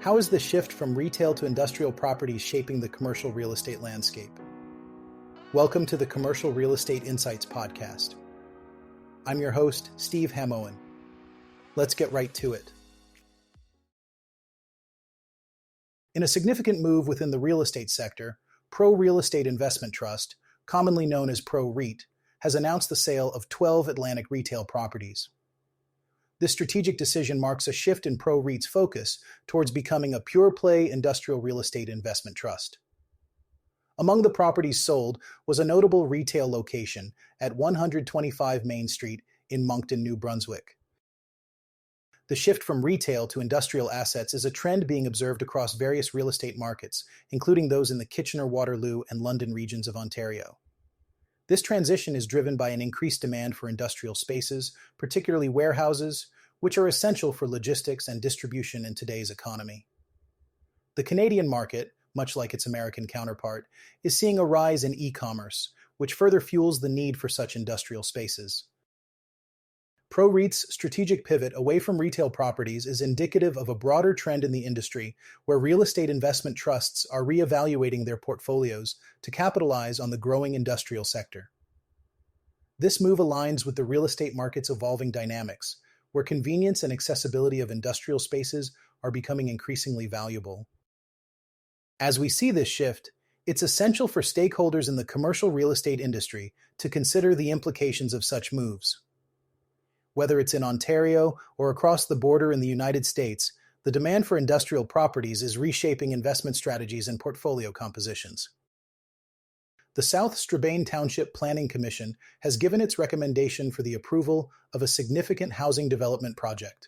How is the shift from retail to industrial properties shaping the commercial real estate landscape? Welcome to the Commercial Real Estate Insights podcast. I'm your host, Steve Hamoen. Let's get right to it. In a significant move within the real estate sector, Pro Real Estate Investment Trust, commonly known as Pro REIT, has announced the sale of 12 Atlantic retail properties. This strategic decision marks a shift in Pro REIT's focus towards becoming a pure-play industrial real estate investment trust. Among the properties sold was a notable retail location at 125 Main Street in Moncton, New Brunswick. The shift from retail to industrial assets is a trend being observed across various real estate markets, including those in the Kitchener-Waterloo and London regions of Ontario. This transition is driven by an increased demand for industrial spaces, particularly warehouses, which are essential for logistics and distribution in today's economy. The Canadian market, much like its American counterpart, is seeing a rise in e-commerce, which further fuels the need for such industrial spaces. Pro REIT's strategic pivot away from retail properties is indicative of a broader trend in the industry where real estate investment trusts are reevaluating their portfolios to capitalize on the growing industrial sector. This move aligns with the real estate market's evolving dynamics, where convenience and accessibility of industrial spaces are becoming increasingly valuable. As we see this shift, it's essential for stakeholders in the commercial real estate industry to consider the implications of such moves. Whether it's in Ontario or across the border in the United States, the demand for industrial properties is reshaping investment strategies and portfolio compositions. The South Strabane Township Planning Commission has given its recommendation for the approval of a significant housing development project.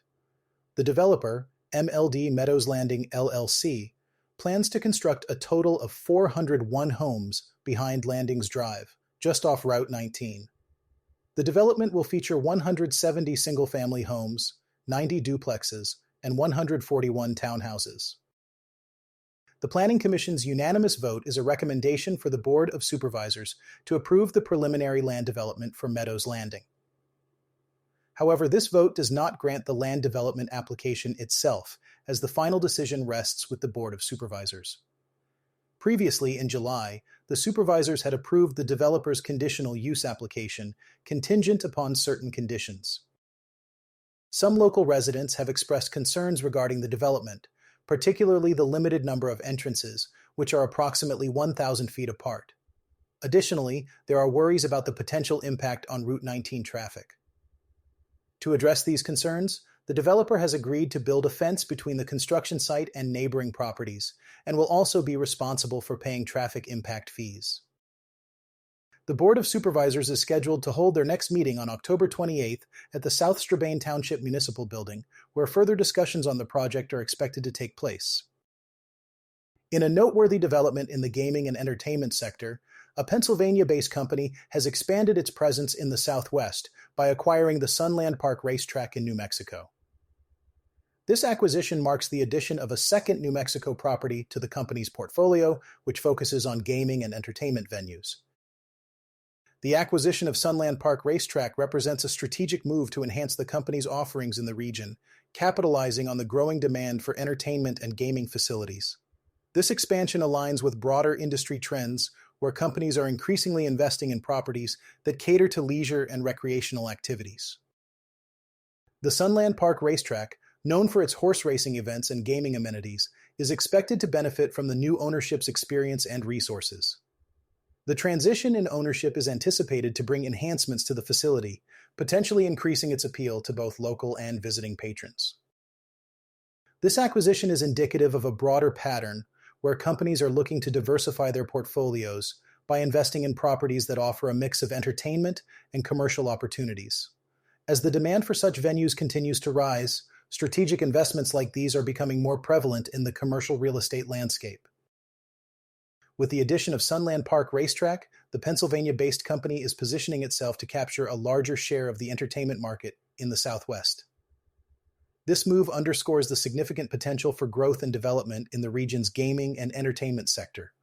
The developer, MLD Meadows Landing LLC, plans to construct a total of 401 homes behind Landings Drive, just off Route 19. The development will feature 170 single-family homes, 90 duplexes, and 141 townhouses. The Planning Commission's unanimous vote is a recommendation for the Board of Supervisors to approve the preliminary land development for Meadows Landing. However, this vote does not grant the land development application itself, as the final decision rests with the Board of Supervisors. Previously, in July, the supervisors had approved the developer's conditional use application contingent upon certain conditions. Some local residents have expressed concerns regarding the development, particularly the limited number of entrances, which are approximately 1,000 feet apart. Additionally, there are worries about the potential impact on Route 19 traffic. To address these concerns, the developer has agreed to build a fence between the construction site and neighboring properties, and will also be responsible for paying traffic impact fees. The Board of Supervisors is scheduled to hold their next meeting on October 28th at the South Strabane Township Municipal Building, where further discussions on the project are expected to take place. In a noteworthy development in the gaming and entertainment sector, a Pennsylvania-based company has expanded its presence in the Southwest by acquiring the Sunland Park racetrack in New Mexico. This acquisition marks the addition of a second New Mexico property to the company's portfolio, which focuses on gaming and entertainment venues. The acquisition of Sunland Park Racetrack represents a strategic move to enhance the company's offerings in the region, capitalizing on the growing demand for entertainment and gaming facilities. This expansion aligns with broader industry trends where companies are increasingly investing in properties that cater to leisure and recreational activities. The Sunland Park Racetrack, known for its horse racing events and gaming amenities, is expected to benefit from the new ownership's experience and resources. The transition in ownership is anticipated to bring enhancements to the facility, potentially increasing its appeal to both local and visiting patrons. This acquisition is indicative of a broader pattern where companies are looking to diversify their portfolios by investing in properties that offer a mix of entertainment and commercial opportunities. As the demand for such venues continues to rise, strategic investments like these are becoming more prevalent in the commercial real estate landscape. With the addition of Sunland Park Racetrack, the Pennsylvania-based company is positioning itself to capture a larger share of the entertainment market in the Southwest. This move underscores the significant potential for growth and development in the region's gaming and entertainment sector.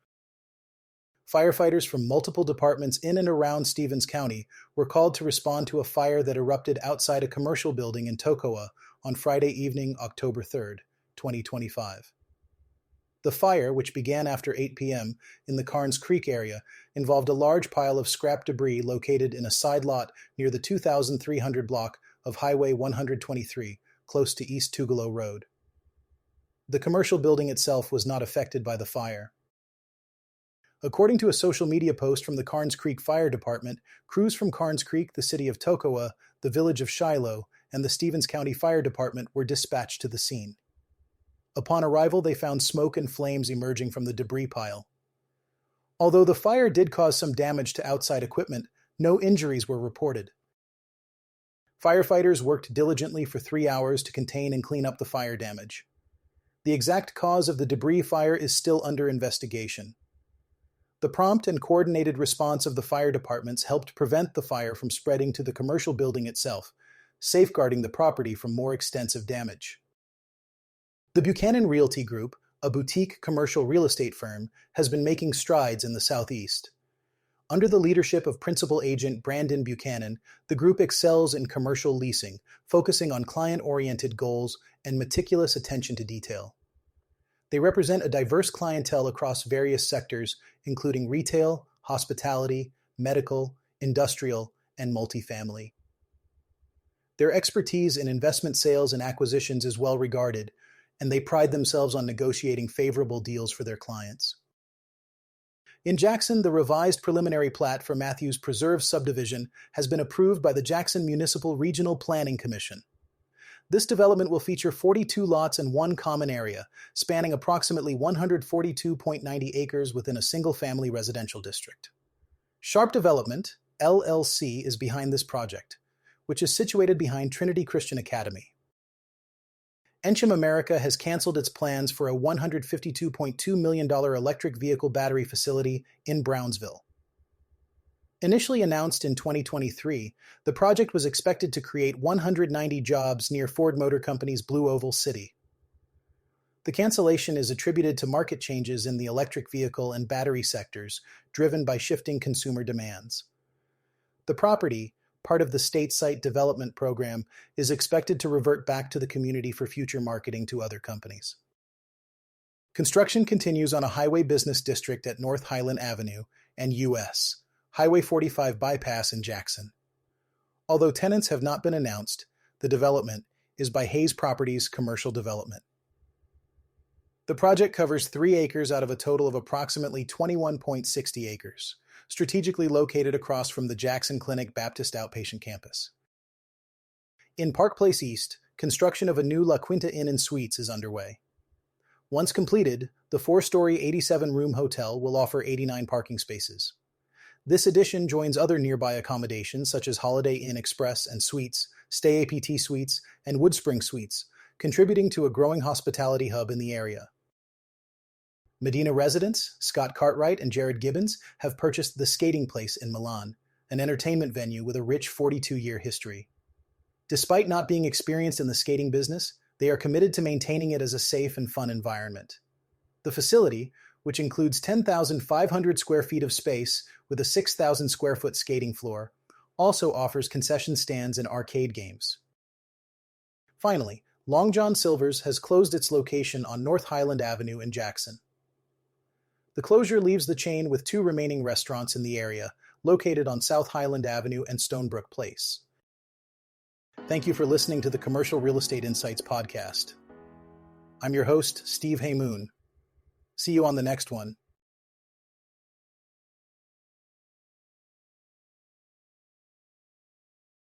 Firefighters from multiple departments in and around Stevens County were called to respond to a fire that erupted outside a commercial building in Toccoa on Friday evening, October 3rd, 2025. The fire, which began after 8 p.m. in the Carnes Creek area, involved a large pile of scrap debris located in a side lot near the 2300 block of Highway 123, close to East Tugelo Road. The commercial building itself was not affected by the fire. According to a social media post from the Carnes Creek Fire Department, crews from Carnes Creek, the city of Toccoa, the village of Shiloh, and the Stevens County Fire Department were dispatched to the scene. Upon arrival, they found smoke and flames emerging from the debris pile. Although the fire did cause some damage to outside equipment, no injuries were reported. Firefighters worked diligently for 3 hours to contain and clean up the fire damage. The exact cause of the debris fire is still under investigation. The prompt and coordinated response of the fire departments helped prevent the fire from spreading to the commercial building itself, safeguarding the property from more extensive damage. The Buchanan Realty Group, a boutique commercial real estate firm, has been making strides in the Southeast. Under the leadership of principal agent Brandon Buchanan, the group excels in commercial leasing, focusing on client-oriented goals and meticulous attention to detail. They represent a diverse clientele across various sectors, including retail, hospitality, medical, industrial, and multifamily. Their expertise in investment sales and acquisitions is well regarded, and they pride themselves on negotiating favorable deals for their clients. In Jackson, the revised preliminary plat for Matthews Preserve subdivision has been approved by the Jackson Municipal Regional Planning Commission. This development will feature 42 lots and one common area, spanning approximately 142.90 acres within a single-family residential district. Sharp Development, LLC, is behind this project, which is situated behind Trinity Christian Academy. Enchem America has canceled its plans for a $152.2 million electric vehicle battery facility in Brownsville. Initially announced in 2023, the project was expected to create 190 jobs near Ford Motor Company's Blue Oval City. The cancellation is attributed to market changes in the electric vehicle and battery sectors, driven by shifting consumer demands. The property, part of the State Site Development Program, is expected to revert back to the community for future marketing to other companies. Construction continues on a highway business district at North Highland Avenue and U.S. Highway 45 bypass in Jackson. Although tenants have not been announced, the development is by Hayes Properties Commercial Development. The project covers 3 acres out of a total of approximately 21.60 acres, strategically located across from the Jackson Clinic Baptist Outpatient Campus. In Park Place East, construction of a new La Quinta Inn and Suites is underway. Once completed, the 4-story 87-room hotel will offer 89 parking spaces. This addition joins other nearby accommodations such as Holiday Inn Express and Suites, Stay APT Suites, and Woodspring Suites, contributing to a growing hospitality hub in the area. Medina residents, Scott Cartwright and Jared Gibbons, have purchased the Skating Place in Milan, an entertainment venue with a rich 42-year history. Despite not being experienced in the skating business, they are committed to maintaining it as a safe and fun environment. The facility, which includes 10,500 square feet of space with a 6,000 square foot skating floor, also offers concession stands and arcade games. Finally, Long John Silver's has closed its location on North Highland Avenue in Jackson. The closure leaves the chain with 2 remaining restaurants in the area, located on South Highland Avenue and Stonebrook Place. Thank you for listening to the Commercial Real Estate Insights podcast. I'm your host, Steve Hamoen. See you on the next one.